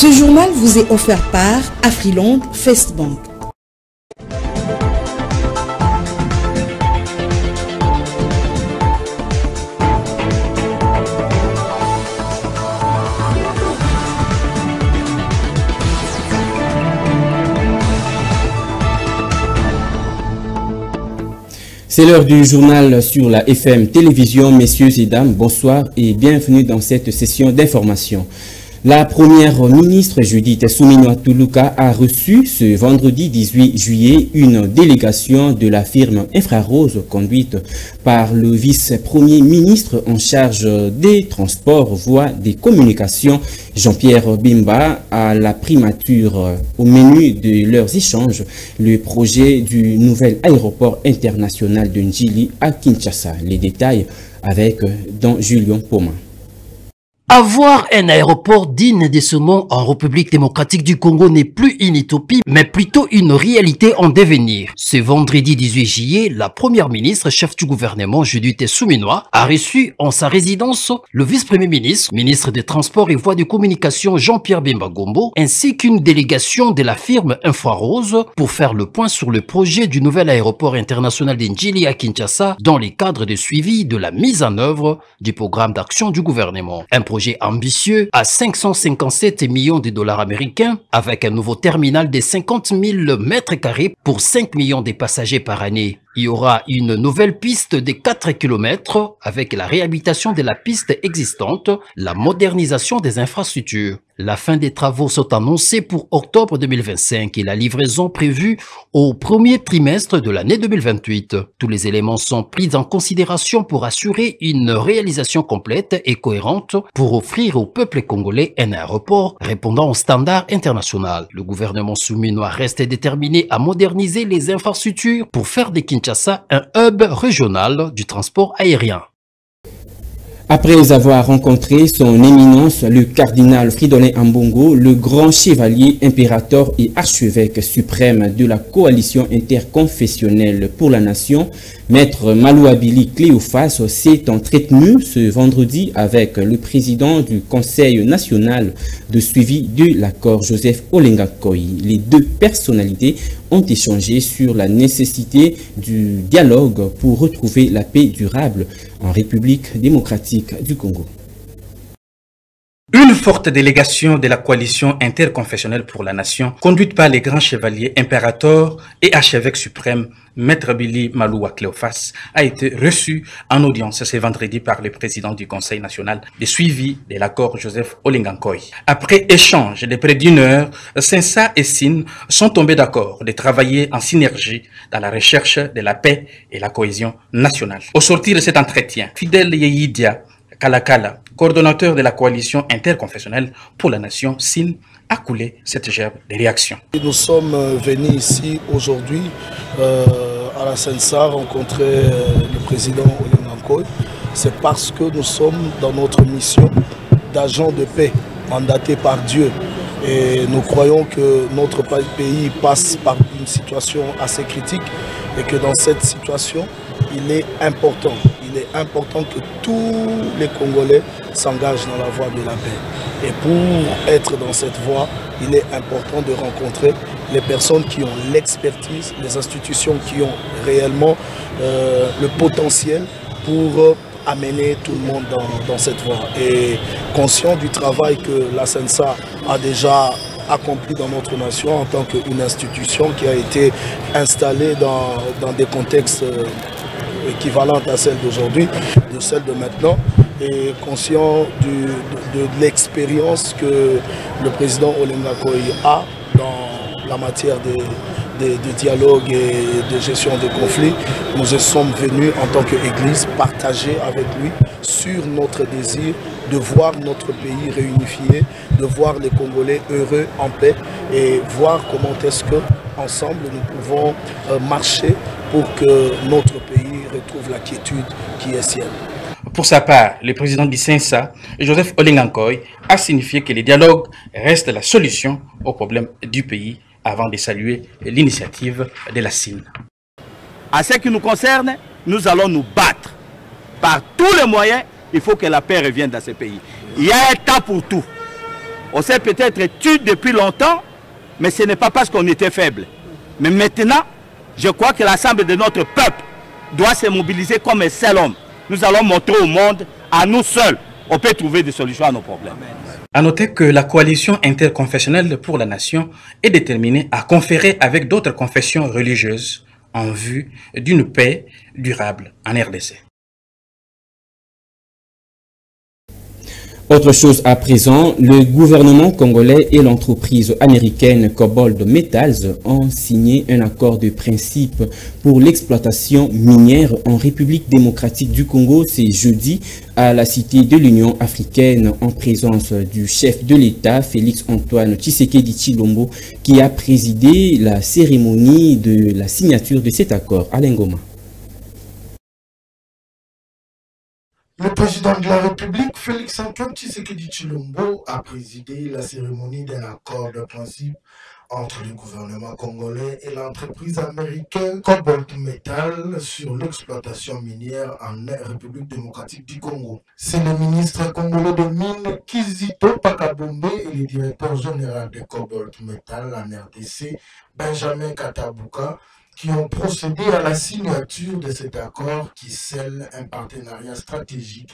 Ce journal vous est offert par Afriland First Bank. C'est l'heure du journal sur la FM Télévision. Messieurs et dames, bonsoir et bienvenue dans cette session d'information. La première ministre Judith Suminwa Tuluka a reçu ce vendredi 18 juillet une délégation de la firme Infrarose conduite par le vice-premier ministre en charge des transports, voies des communications, Jean-Pierre Bimba, à la primature. Au menu de leurs échanges, le projet du nouvel aéroport international de Njili à Kinshasa. Les détails avec Don Julien Poma. Avoir un aéroport digne de ce nom en République démocratique du Congo n'est plus une utopie, mais plutôt une réalité en devenir. Ce vendredi 18 juillet, la première ministre, chef du gouvernement Judith Suminwa, a reçu en sa résidence le vice-premier ministre, ministre des Transports et Voies de Communication Jean-Pierre Bemba Gombo, ainsi qu'une délégation de la firme Infrarose pour faire le point sur le projet du nouvel aéroport international de Njili à Kinshasa dans les cadres de suivi de la mise en œuvre du programme d'action du gouvernement. Un projet ambitieux à 557 millions de dollars américains avec un nouveau terminal de 50 000 mètres carrés pour 5 millions de passagers par année. Il y aura une nouvelle piste de 4 km avec la réhabilitation de la piste existante, la modernisation des infrastructures. La fin des travaux sont annoncés pour octobre 2025 et la livraison prévue au premier trimestre de l'année 2028. Tous les éléments sont pris en considération pour assurer une réalisation complète et cohérente pour offrir au peuple congolais un aéroport répondant aux standards internationaux. Le gouvernement souminois reste déterminé à moderniser les infrastructures pour faire de Kinshasa un hub régional du transport aérien. Après avoir rencontré son éminence, le cardinal Fridolin Ambongo, le grand chevalier impérateur et archevêque suprême de la coalition interconfessionnelle pour la nation, Maître Malouabili Cléophas s'est entretenu ce vendredi avec le président du Conseil national de suivi de l'accord, Joseph Olenga Koyi. Les deux personnalités ont échangé sur la nécessité du dialogue pour retrouver la paix durable en République démocratique du Congo. Une forte délégation de la coalition interconfessionnelle pour la nation, conduite par les grands chevaliers impérateurs et archevêques suprêmes, Maître Billy Maloua Cléophas, a été reçue en audience ce vendredi par le président du Conseil national de suivi de l'accord, Joseph Olengankoy. Après échange de près d'une heure, Sensa et Sin sont tombés d'accord de travailler en synergie dans la recherche de la paix et la cohésion nationale. Au sortir de cet entretien, Fidèle Yeyidia Kalakala, coordonnateur de la coalition interconfessionnelle pour la nation, SIN, a coulé cette gerbe de réactions. Nous sommes venus ici aujourd'hui à la Sensa rencontrer le président Olengankoy. C'est parce que nous sommes dans notre mission d'agent de paix mandaté par Dieu. Et nous croyons que notre pays passe par une situation assez critique et que dans cette situation, il est important que tous les Congolais s'engagent dans la voie de la paix. Et pour être dans cette voie, il est important de rencontrer les personnes qui ont l'expertise, les institutions qui ont réellement le potentiel pour amener tout le monde dans cette voie. Et conscient du travail que la Sensa a déjà accompli dans notre nation en tant qu'une institution qui a été installée dans des contextes équivalentes à celle d'aujourd'hui, de celle de maintenant, et conscient de l'expérience que le président Olengankoy a dans la matière de dialogue et de gestion des conflits. Nous sommes venus en tant qu'Église partager avec lui sur notre désir de voir notre pays réunifié, de voir les Congolais heureux, en paix, et voir comment est-ce que ensemble nous pouvons marcher pour que notre pays retrouve la quiétude qui est sienne. Pour sa part, le président du Sensa, Joseph Olengankoy, a signifié que le dialogue reste la solution aux problèmes du pays avant de saluer l'initiative de la SIN. En ce qui nous concerne, nous allons nous battre. Par tous les moyens, il faut que la paix revienne dans ce pays. Il y a un temps pour tout. On s'est peut-être tué depuis longtemps, mais ce n'est pas parce qu'on était faible. Mais maintenant, je crois que l'ensemble de notre peuple doit se mobiliser comme un seul homme. Nous allons montrer au monde, à nous seuls, on peut trouver des solutions à nos problèmes. À noter que la coalition interconfessionnelle pour la nation est déterminée à conférer avec d'autres confessions religieuses en vue d'une paix durable en RDC. Autre chose à présent, le gouvernement congolais et l'entreprise américaine Cobalt Metals ont signé un accord de principe pour l'exploitation minière en République démocratique du Congo. C'est jeudi à la Cité de l'Union africaine en présence du chef de l'État, Félix-Antoine Tshisekedi Tshilombo, qui a présidé la cérémonie de la signature de cet accord. Alain Goma. Le président de la République, Félix-Antoine Tshisekedi Tshilombo, a présidé la cérémonie d'un accord de principe entre le gouvernement congolais et l'entreprise américaine Cobalt Metals sur l'exploitation minière en République démocratique du Congo. C'est le ministre congolais de mines Kizito Pakabombe et le directeur général de Cobalt Metals en RDC, Benjamin Katabuka, qui ont procédé à la signature de cet accord qui scelle un partenariat stratégique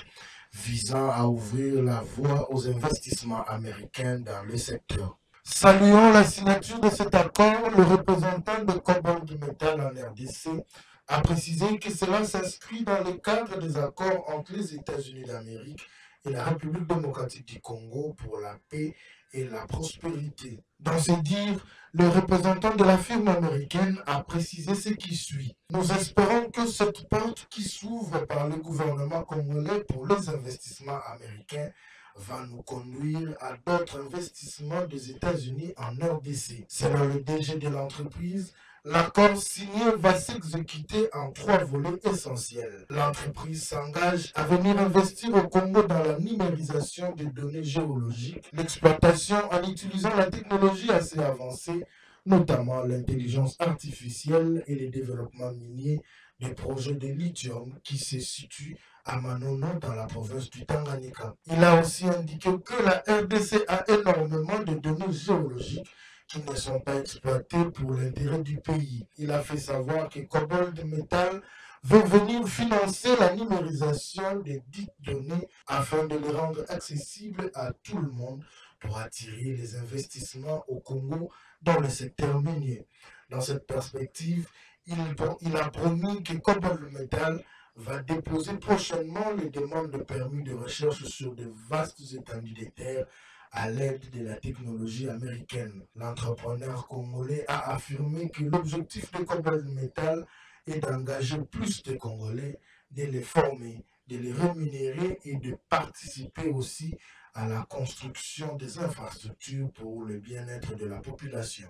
visant à ouvrir la voie aux investissements américains dans le secteur. Saluant la signature de cet accord, le représentant de Cobalt Metals en RDC a précisé que cela s'inscrit dans le cadre des accords entre les États-Unis d'Amérique et la République démocratique du Congo pour la paix et la prospérité. Dans ce dire, le représentant de la firme américaine a précisé ce qui suit. Nous espérons que cette porte qui s'ouvre par le gouvernement congolais pour les investissements américains va nous conduire à d'autres investissements des États-Unis en RDC. Selon le DG de l'entreprise, l'accord signé va s'exécuter en 3 volets essentiels. L'entreprise s'engage à venir investir au Congo dans la numérisation des données géologiques, l'exploitation en utilisant la technologie assez avancée, notamment l'intelligence artificielle et le développement minier des projets de lithium qui se situent à Manono dans la province du Tanganyika. Il a aussi indiqué que la RDC a énormément de données géologiques qui ne sont pas exploitées pour l'intérêt du pays. Il a fait savoir que Cobalt Metals veut venir financer la numérisation des dites données afin de les rendre accessibles à tout le monde pour attirer les investissements au Congo dans le secteur minier. Dans cette perspective, il a promis que Cobalt Metals va déposer prochainement les demandes de permis de recherche sur de vastes étendues de terre à l'aide de la technologie américaine. L'entrepreneur congolais a affirmé que l'objectif de Cobalt Metals est d'engager plus de Congolais, de les former, de les rémunérer et de participer aussi à la construction des infrastructures pour le bien-être de la population.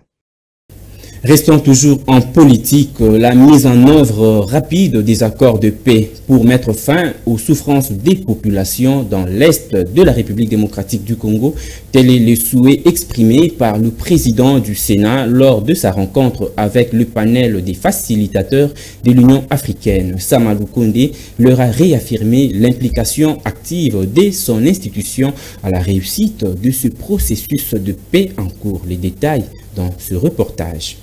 Restons toujours en politique, la mise en œuvre rapide des accords de paix pour mettre fin aux souffrances des populations dans l'Est de la République démocratique du Congo. Tel est le souhait exprimé par le président du Sénat lors de sa rencontre avec le panel des facilitateurs de l'Union africaine. Samalou Kondé leur a réaffirmé l'implication active de son institution à la réussite de ce processus de paix en cours. Les détails dans ce reportage.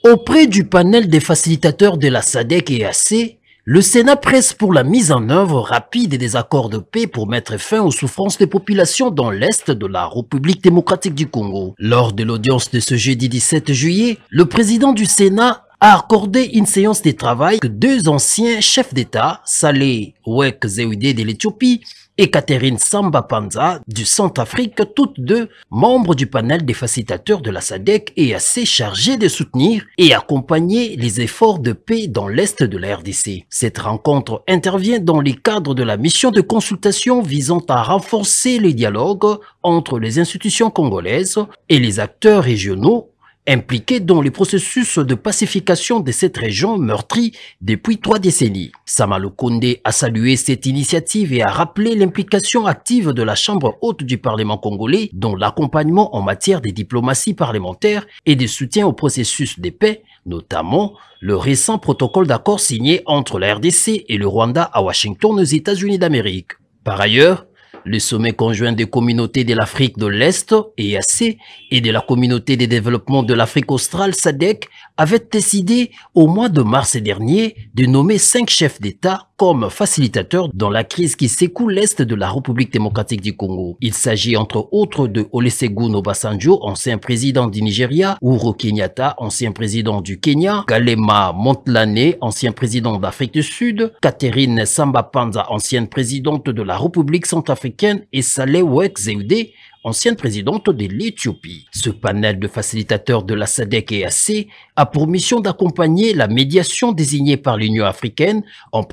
Auprès du panel des facilitateurs de la SADC et EAC, le Sénat presse pour la mise en œuvre rapide des accords de paix pour mettre fin aux souffrances des populations dans l'Est de la République démocratique du Congo. Lors de l'audience de ce jeudi 17 juillet, le président du Sénat a accordé une séance de travail que 2 anciens chefs d'État, Saleh Ouek Zewide de l'Éthiopie et Catherine Samba Panza du Centrafrique, toutes 2 membres du panel des facilitateurs de la SADC et assez chargés de soutenir et accompagner les efforts de paix dans l'Est de la RDC. Cette rencontre intervient dans le cadre de la mission de consultation visant à renforcer le dialogue entre les institutions congolaises et les acteurs régionaux impliqués dans le processus de pacification de cette région meurtrie depuis 3 décennies. Samalou Kondé a salué cette initiative et a rappelé l'implication active de la Chambre haute du Parlement congolais dans l'accompagnement en matière de diplomatie parlementaire et de soutien au processus de paix, notamment le récent protocole d'accord signé entre la RDC et le Rwanda à Washington aux États-Unis d'Amérique. Par ailleurs, Le sommet conjoint des communautés de l'Afrique de l'Est, EAC, et de la communauté de développement de l'Afrique australe, SADC, avait décidé au mois de mars dernier de nommer 5 chefs d'État comme facilitateurs dans la crise qui secoue l'Est de la République démocratique du Congo. Il s'agit entre autres de Olusegun Obasanjo, ancien président du Nigeria, Uhuru Kenyatta, ancien président du Kenya, Kgalema Motlane, ancien président d'Afrique du Sud, Catherine Samba-Panza, ancienne présidente de la République centrafricaine, et Saleh Wek Zewde, ancienne présidente de l'Éthiopie. Ce panel de facilitateurs de la SADC et EAC a pour mission d'accompagner la médiation désignée par l'Union africaine en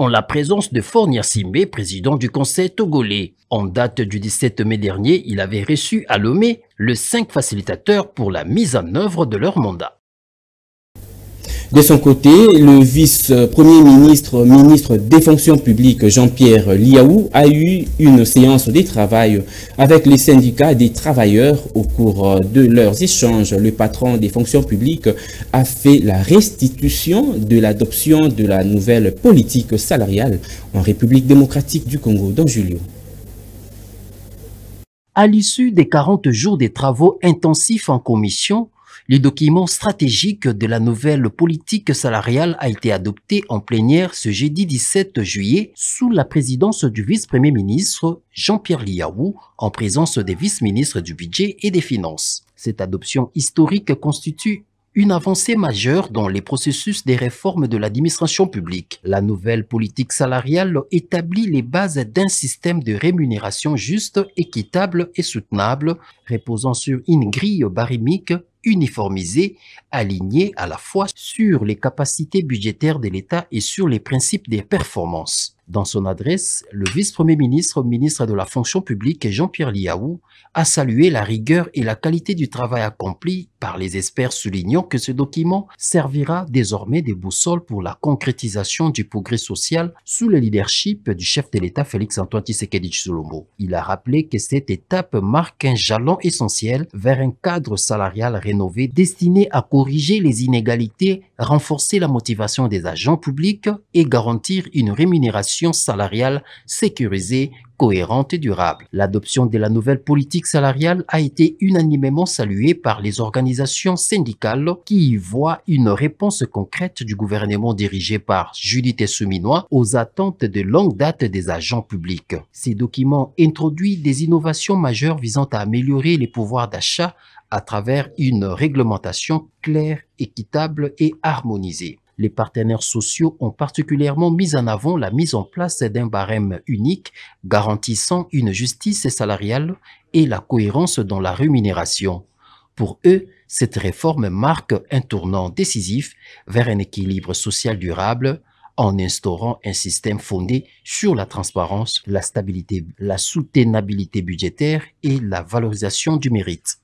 la présence de Fornia Simbe, président du Conseil togolais. En date du 17 mai dernier, il avait reçu à Lomé les 5 facilitateurs pour la mise en œuvre de leur mandat. De son côté, le vice-premier ministre des fonctions publiques, Jean-Pierre Liaou, a eu une séance de travail avec les syndicats des travailleurs. Au cours de leurs échanges, le patron des fonctions publiques a fait la restitution de l'adoption de la nouvelle politique salariale en République démocratique du Congo. Don Julio. À l'issue des 40 jours de travaux intensifs en commission, le document stratégique de la nouvelle politique salariale a été adopté en plénière ce jeudi 17 juillet sous la présidence du vice-premier ministre Jean-Pierre Liaou en présence des vice-ministres du Budget et des Finances. Cette adoption historique constitue une avancée majeure dans les processus des réformes de l'administration publique. La nouvelle politique salariale établit les bases d'un système de rémunération juste, équitable et soutenable, reposant sur une grille barymique uniformisée, alignée à la fois sur les capacités budgétaires de l'État et sur les principes des performances. Dans son adresse, le vice-premier ministre, ministre de la fonction publique Jean-Pierre Liaou a salué la rigueur et la qualité du travail accompli par les experts, soulignant que ce document servira désormais de boussole pour la concrétisation du progrès social sous le leadership du chef de l'État Félix-Antoine Tshisekedi Tshilombo. Il a rappelé que cette étape marque un jalon essentiel vers un cadre salarial rénové destiné à corriger les inégalités, renforcer la motivation des agents publics et garantir une rémunération salariale sécurisée, cohérente et durable. L'adoption de la nouvelle politique salariale a été unanimement saluée par les organisations syndicales qui y voient une réponse concrète du gouvernement dirigé par Judith Suminwa aux attentes de longue date des agents publics. Ces documents introduisent des innovations majeures visant à améliorer les pouvoirs d'achat à travers une réglementation claire, équitable et harmonisée. Les partenaires sociaux ont particulièrement mis en avant la mise en place d'un barème unique garantissant une justice salariale et la cohérence dans la rémunération. Pour eux, cette réforme marque un tournant décisif vers un équilibre social durable en instaurant un système fondé sur la transparence, la stabilité, la soutenabilité budgétaire et la valorisation du mérite.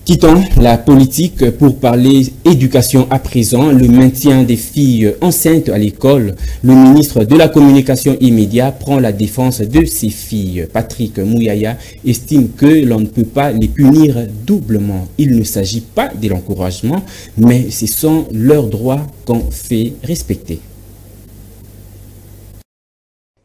Quittons la politique pour parler éducation à présent, le maintien des filles enceintes à l'école. Le ministre de la Communication immédiat prend la défense de ces filles. Patrick Mouyaya estime que l'on ne peut pas les punir doublement. Il ne s'agit pas de l'encouragement, mais ce sont leurs droits qu'on fait respecter.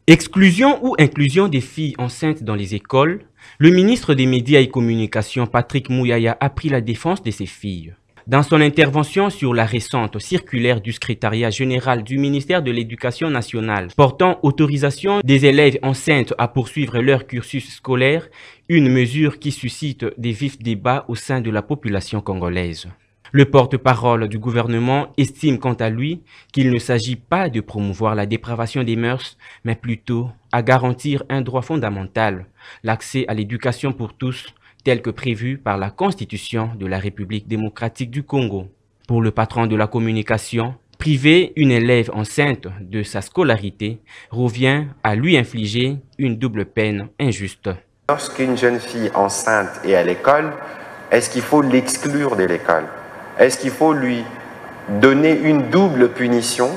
Exclusion ou inclusion des filles enceintes dans les écoles, le ministre des Médias et Communications, Patrick Mouyaya, a pris la défense de ces filles. Dans son intervention sur la récente circulaire du secrétariat général du ministère de l'Éducation nationale portant autorisation des élèves enceintes à poursuivre leur cursus scolaire, une mesure qui suscite des vifs débats au sein de la population congolaise. Le porte-parole du gouvernement estime quant à lui qu'il ne s'agit pas de promouvoir la dépravation des mœurs, mais plutôt à garantir un droit fondamental, l'accès à l'éducation pour tous, tel que prévu par la Constitution de la République démocratique du Congo. Pour le patron de la communication, priver une élève enceinte de sa scolarité revient à lui infliger une double peine injuste. Lorsqu'une jeune fille enceinte est à l'école, est-ce qu'il faut l'exclure de l'école ? Est-ce qu'il faut lui donner une double punition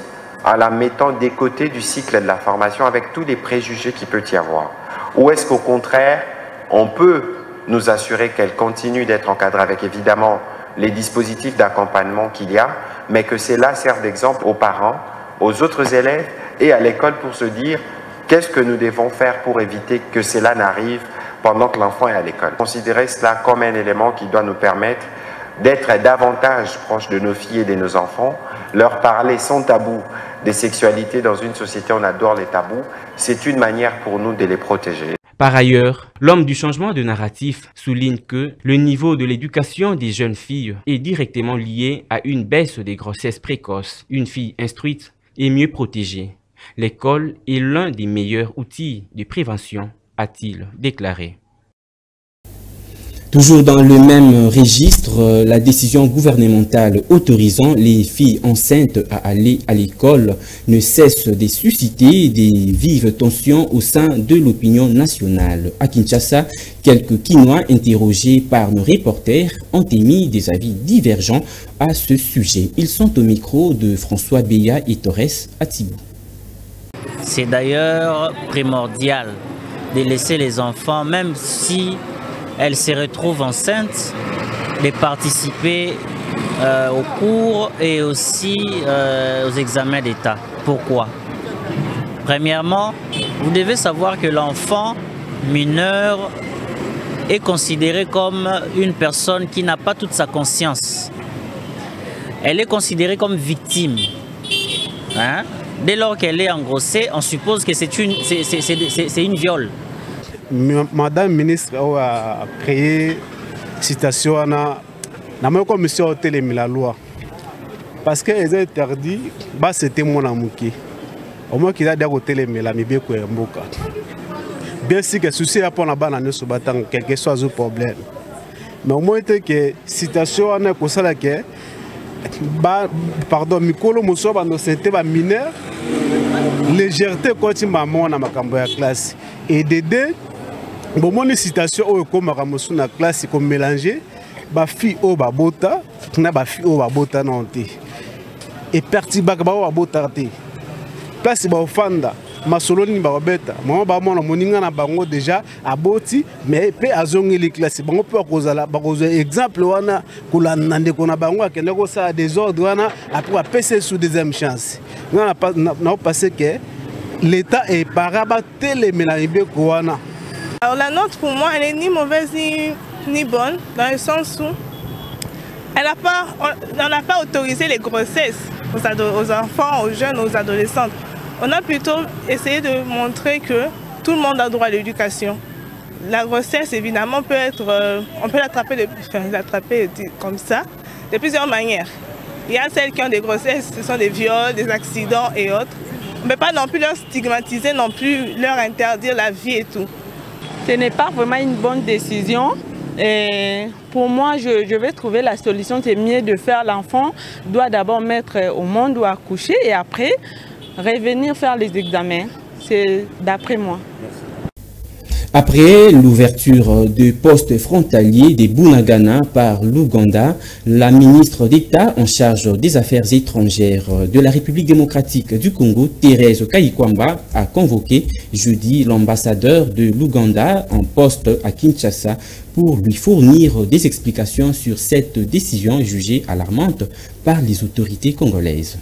en la mettant des côtés du cycle de la formation avec tous les préjugés qu'il peut y avoir? Ou est-ce qu'au contraire, on peut nous assurer qu'elle continue d'être encadrée avec évidemment les dispositifs d'accompagnement qu'il y a, mais que cela serve d'exemple aux parents, aux autres élèves et à l'école pour se dire Qu'est-ce que nous devons faire pour éviter que cela n'arrive pendant que l'enfant est à l'école? Considérer cela comme un élément qui doit nous permettre d'être davantage proches de nos filles et de nos enfants, leur parler sans tabou des sexualités. Dans une société, on adore les tabous. C'est une manière pour nous de les protéger. Par ailleurs, l'homme du changement de narratif souligne que le niveau de l'éducation des jeunes filles est directement lié à une baisse des grossesses précoces. Une fille instruite est mieux protégée. L'école est l'un des meilleurs outils de prévention, a-t-il déclaré. Toujours dans le même registre, la décision gouvernementale autorisant les filles enceintes à aller à l'école ne cesse de susciter des vives tensions au sein de l'opinion nationale. À Kinshasa, quelques Kinois interrogés par nos reporters ont émis des avis divergents à ce sujet. Ils sont au micro de François Beya et Torres Atibou. C'est d'ailleurs primordial de laisser les enfants, même si elles se retrouvent enceintes, de participer aux cours et aussi aux examens d'État. Pourquoi? Premièrement, vous devez savoir que l'enfant mineur est considéré comme une personne qui n'a pas toute sa conscience. Elle est considérée comme victime. Hein? Dès lors qu'elle est engrossée, on suppose que c'est une viol. Madame ministre a créé citation dans la commission au télé la loi. Parce qu'elles ont interdit, c'était mon amouki. Au moins qu'il a dit au télé la mi bien sûr que souci à pour la banane sur battant quel que soit le problème. Mais au moins que citation a pour ça que pardon mikolo muso bando c'était ba mineur légèreté quand il m'a mon na makambo ya classe et de deux bon mon citation au comme makambo na classe comme mélanger ba fille au ba bota na ba fille au ba bota non té et parti ba ba bota té place ba ofanda masoloni ba beta mo ba mona moninga na bango déjà aboti mais pe azongi les classes bango pe kozala ba kozo exemple wana kulanda ndeko na bango akende ko sa désordre wana après passer sous deuxième chance na passé que l'état est paraba télé mélange ko wana. Alors la note pour moi elle est ni mauvaise ni bonne dans le sens où on n'a pas autorisé les grossesses aux enfants, aux jeunes, aux adolescents. On a plutôt essayé de montrer que tout le monde a droit à l'éducation. La grossesse, évidemment, peut être, on peut l'attraper comme ça, de plusieurs manières. Il y a celles qui ont des grossesses, ce sont des viols, des accidents et autres. On ne peut pas non plus leur stigmatiser, non plus leur interdire la vie et tout. Ce n'est pas vraiment une bonne décision. Et pour moi, je vais trouver la solution. C'est mieux de faire l'enfant, doit d'abord mettre au monde ou accoucher et après revenir faire les examens. C'est d'après moi. Après l'ouverture de postes frontaliers des Bunagana par l'Ouganda, la ministre d'État en charge des Affaires étrangères de la République démocratique du Congo, Thérèse Kayikwamba, a convoqué jeudi l'ambassadeur de l'Ouganda en poste à Kinshasa pour lui fournir des explications sur cette décision jugée alarmante par les autorités congolaises.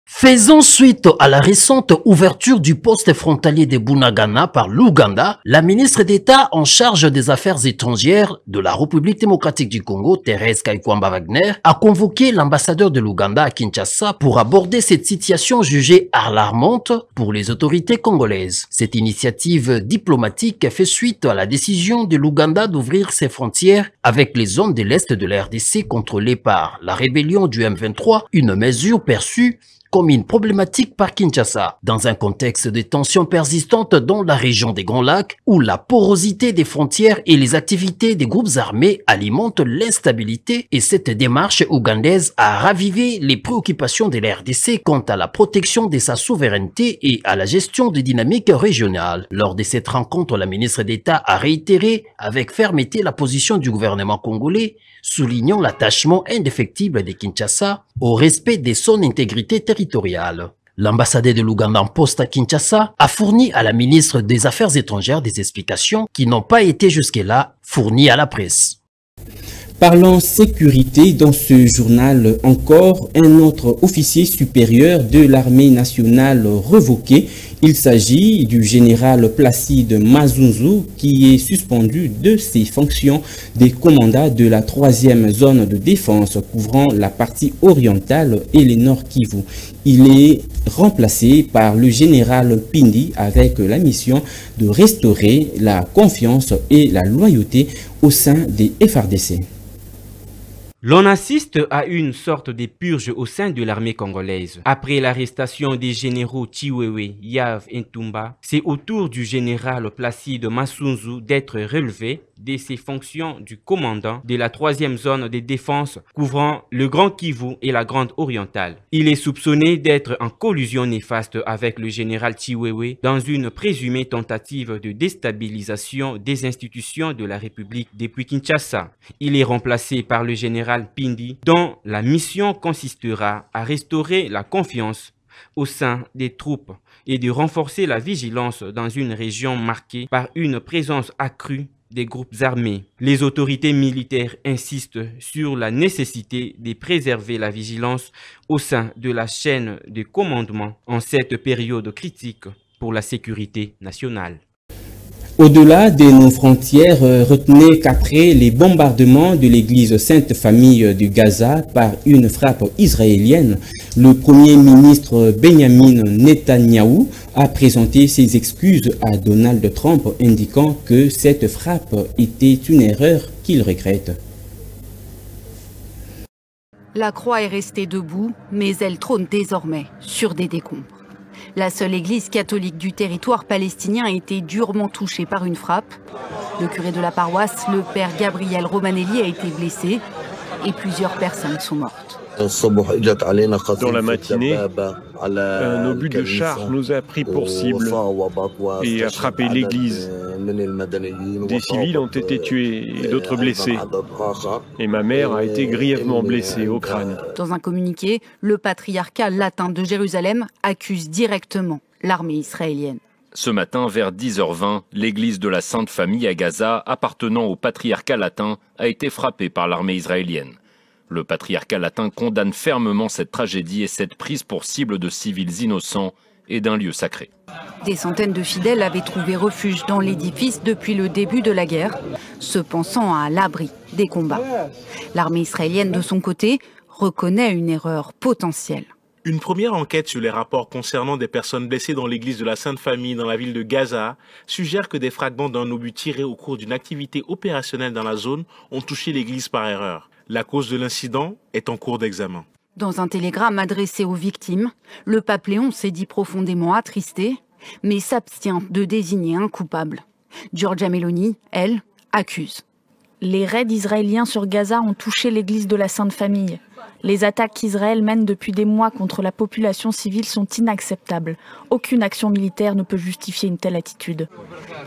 Faisant suite à la récente ouverture du poste frontalier de Bunagana par l'Ouganda, la ministre d'État en charge des Affaires étrangères de la République démocratique du Congo, Thérèse Kayikwamba Wagner, a convoqué l'ambassadeur de l'Ouganda à Kinshasa pour aborder cette situation jugée alarmante pour les autorités congolaises. Cette initiative diplomatique fait suite à la décision de l'Ouganda d'ouvrir ses frontières avec les zones de l'Est de la RDC contrôlées par la rébellion du M23, une mesure perçue comme une problématique par Kinshasa, dans un contexte de tensions persistantes dans la région des Grands Lacs, où la porosité des frontières et les activités des groupes armés alimentent l'instabilité, et cette démarche ougandaise a ravivé les préoccupations de la RDC quant à la protection de sa souveraineté et à la gestion des dynamiques régionales. Lors de cette rencontre, la ministre d'État a réitéré avec fermeté la position du gouvernement congolais, soulignant l'attachement indéfectible de Kinshasa au respect de son intégrité territoriale. L'ambassadeur de l'Ouganda en poste à Kinshasa a fourni à la ministre des Affaires étrangères des explications qui n'ont pas été jusque-là fournies à la presse. Parlons sécurité dans ce journal encore, un autre officier supérieur de l'armée nationale revoqué. Il s'agit du général Placide Mazunzu qui est suspendu de ses fonctions des commandants de la 3e zone de défense couvrant la partie orientale et les Nord Kivu. Il est remplacé par le général Pindi avec la mission de restaurer la confiance et la loyauté au sein des FARDC. L'on assiste à une sorte de purge au sein de l'armée congolaise. Après l'arrestation des généraux Chiwewe, Yav et Ntumba, c'est au tour du général Placide Mazunzu d'être relevé de ses fonctions du commandant de la 3e zone de défense couvrant le Grand Kivu et la Grande Orientale. Il est soupçonné d'être en collusion néfaste avec le général Chiwewe dans une présumée tentative de déstabilisation des institutions de la République depuis Kinshasa. Il est remplacé par le général Pindi, dont la mission consistera à restaurer la confiance au sein des troupes et de renforcer la vigilance dans une région marquée par une présence accrue des groupes armés. Les autorités militaires insistent sur la nécessité de préserver la vigilance au sein de la chaîne de commandement en cette période critique pour la sécurité nationale. Au-delà de nos frontières, retenez qu'après les bombardements de l'église Sainte Famille de Gaza par une frappe israélienne, le Premier ministre Benjamin Netanyahou a présenté ses excuses à Donald Trump, indiquant que cette frappe était une erreur qu'il regrette. La croix est restée debout, mais elle trône désormais sur des décombres. La seule église catholique du territoire palestinien a été durement touchée par une frappe. Le curé de la paroisse, le père Gabriel Romanelli, a été blessé et plusieurs personnes sont mortes. Dans la matinée, un obus de char nous a pris pour cible et a frappé l'église. Des civils ont été tués et d'autres blessés. Et ma mère a été grièvement blessée au crâne. Dans un communiqué, le patriarcat latin de Jérusalem accuse directement l'armée israélienne. Ce matin, vers 10h20, l'église de la Sainte Famille à Gaza, appartenant au patriarcat latin, a été frappée par l'armée israélienne. Le patriarcat latin condamne fermement cette tragédie et cette prise pour cible de civils innocents et d'un lieu sacré. Des centaines de fidèles avaient trouvé refuge dans l'édifice depuis le début de la guerre, se pensant à l'abri des combats. L'armée israélienne, de son côté, reconnaît une erreur potentielle. Une première enquête sur les rapports concernant des personnes blessées dans l'église de la Sainte Famille dans la ville de Gaza suggère que des fragments d'un obus tiré au cours d'une activité opérationnelle dans la zone ont touché l'église par erreur. La cause de l'incident est en cours d'examen. Dans un télégramme adressé aux victimes, le pape Léon s'est dit profondément attristé, mais s'abstient de désigner un coupable. Giorgia Meloni, elle, accuse. Les raids israéliens sur Gaza ont touché l'église de la Sainte Famille. Les attaques qu'Israël mène depuis des mois contre la population civile sont inacceptables. Aucune action militaire ne peut justifier une telle attitude.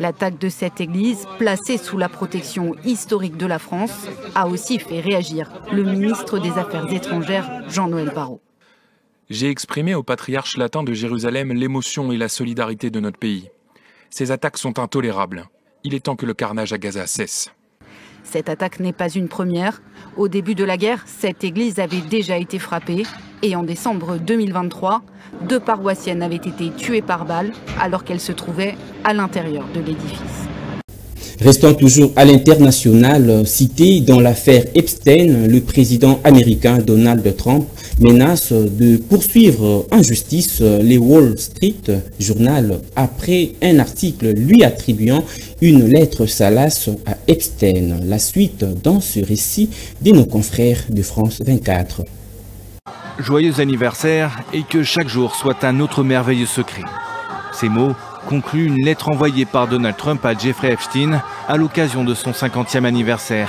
L'attaque de cette église, placée sous la protection historique de la France, a aussi fait réagir le ministre des Affaires étrangères, Jean-Noël Barrot. J'ai exprimé au patriarche latin de Jérusalem l'émotion et la solidarité de notre pays. Ces attaques sont intolérables. Il est temps que le carnage à Gaza cesse. Cette attaque n'est pas une première. Au début de la guerre, cette église avait déjà été frappée. Et en décembre 2023, 2 paroissiennes avaient été tuées par balle alors qu'elles se trouvaient à l'intérieur de l'édifice. Restons toujours à l'international, cité dans l'affaire Epstein, le président américain Donald Trump menace de poursuivre en justice les Wall Street Journal après un article lui attribuant une lettre salace à Epstein. La suite dans ce récit de nos confrères de France 24. Joyeux anniversaire et que chaque jour soit un autre merveilleux secret. Ces mots conclut une lettre envoyée par Donald Trump à Jeffrey Epstein à l'occasion de son 50e anniversaire.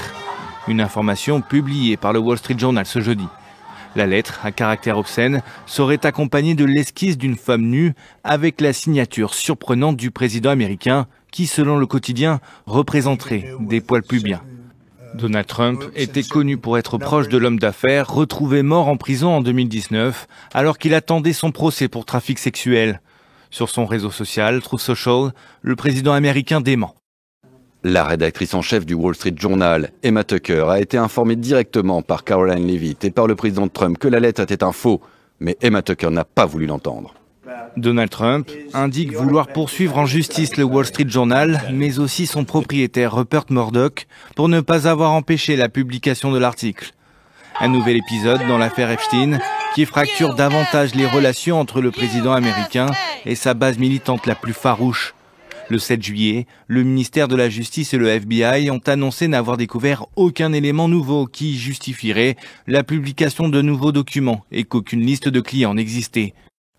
Une information publiée par le Wall Street Journal ce jeudi. La lettre, à caractère obscène, serait accompagnée de l'esquisse d'une femme nue avec la signature surprenante du président américain qui, selon le quotidien, représenterait des poils pubiens. Donald Trump était connu pour être proche de l'homme d'affaires retrouvé mort en prison en 2019 alors qu'il attendait son procès pour trafic sexuel. Sur son réseau social, Truth Social, le président américain dément. La rédactrice en chef du Wall Street Journal, Emma Tucker, a été informée directement par Caroline Leavitt et par le président Trump que la lettre était un faux, mais Emma Tucker n'a pas voulu l'entendre. Donald Trump indique vouloir poursuivre en justice le Wall Street Journal, mais aussi son propriétaire Rupert Murdoch, pour ne pas avoir empêché la publication de l'article. Un nouvel épisode dans l'affaire Epstein qui fracture davantage les relations entre le président américain et sa base militante la plus farouche. Le 7 juillet, le ministère de la Justice et le FBI ont annoncé n'avoir découvert aucun élément nouveau qui justifierait la publication de nouveaux documents et qu'aucune liste de clients n'existait.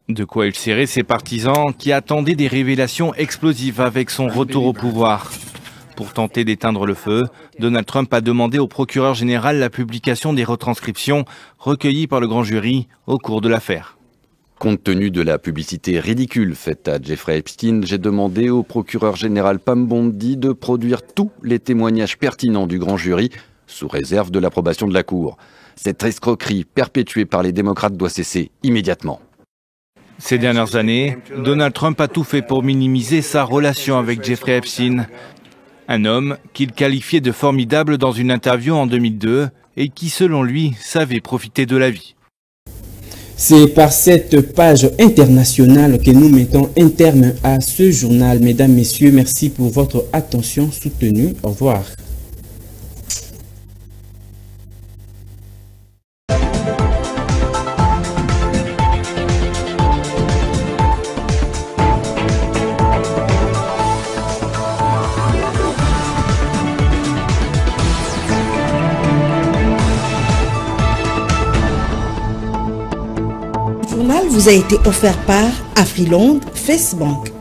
De quoi il serrait ses partisans qui attendaient des révélations explosives avec son retour au pouvoir. Pour tenter d'éteindre le feu, Donald Trump a demandé au procureur général la publication des retranscriptions recueillies par le grand jury au cours de l'affaire. Compte tenu de la publicité ridicule faite à Jeffrey Epstein, j'ai demandé au procureur général Pam Bondi de produire tous les témoignages pertinents du grand jury, sous réserve de l'approbation de la Cour. Cette escroquerie perpétuée par les démocrates doit cesser immédiatement. Ces dernières années, Donald Trump a tout fait pour minimiser sa relation avec Jeffrey Epstein, un homme qu'il qualifiait de formidable dans une interview en 2002 et qui, selon lui, savait profiter de la vie. C'est par cette page internationale que nous mettons un terme à ce journal. Mesdames, Messieurs, merci pour votre attention soutenue. Au revoir. Vous a été offert par Afriland Facebook.